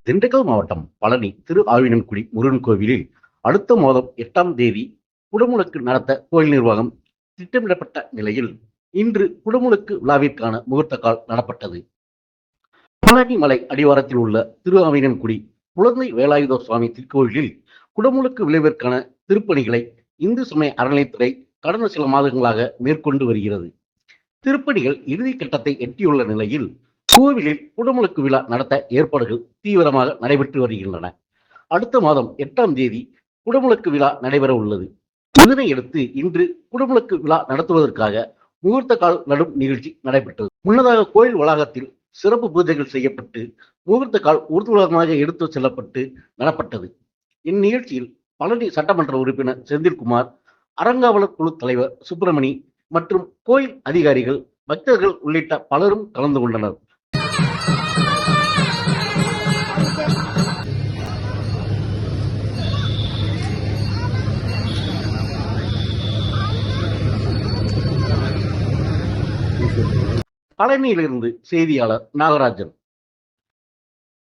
திண்டுக்கல் மாவட்டம் பழனி திரு ஆவினன்குடி முருகன் கோவிலில் அடுத்த மாதம் 8ஆம் தேதி குடமுழுக்கு நடத்த கோயில் நிர்வாகம் திட்டமிடப்பட்ட நிலையில் இன்று குடமுழுக்கு விழாவிற்கான முகூர்த்த கால் நடப்பட்டது. பழனி மலை அடிவாரத்தில் உள்ள திரு ஆவினன்குடி குழந்தை வேலாயுத சுவாமி திருக்கோயிலில் குடமுழுக்கு விளைவிற்கான திருப்பணிகளை இந்து சமய அறநிலைத்துறை கடந்த சில மாதங்களாக மேற்கொண்டு வருகிறது. திருப்பணிகள் இறுதி கட்டத்தை எட்டியுள்ள நிலையில் கோவிலில் குடமுழுக்கு விழா நடத்த ஏற்பாடுகள் தீவிரமாக நடைபெற்று வருகின்றன. அடுத்த மாதம் 8ஆம் தேதி குடமுழுக்கு விழா நடைபெற உள்ளது. இதனையடுத்து இன்று குடமுழுக்கு விழா நடத்துவதற்காக முகூர்த்த கால் நடும் நிகழ்ச்சி நடைபெற்றது. முன்னதாக கோயில் வளாகத்தில் சிறப்பு பூஜைகள் செய்யப்பட்டு முகூர்த்த கால் ஊர்வலமாக எடுத்து செல்லப்பட்டு நடப்பட்டது. இந்நிகழ்ச்சியில் பழனி சட்டமன்ற உறுப்பினர் செந்தில்குமார், அறங்காவலர் குழு தலைவர் சுப்பிரமணி மற்றும் கோயில் அதிகாரிகள், பக்தர்கள் உள்ளிட்ட பலரும் கலந்து கொண்டனர். பழனியிலிருந்து செய்தியாளர் நாகராஜன்.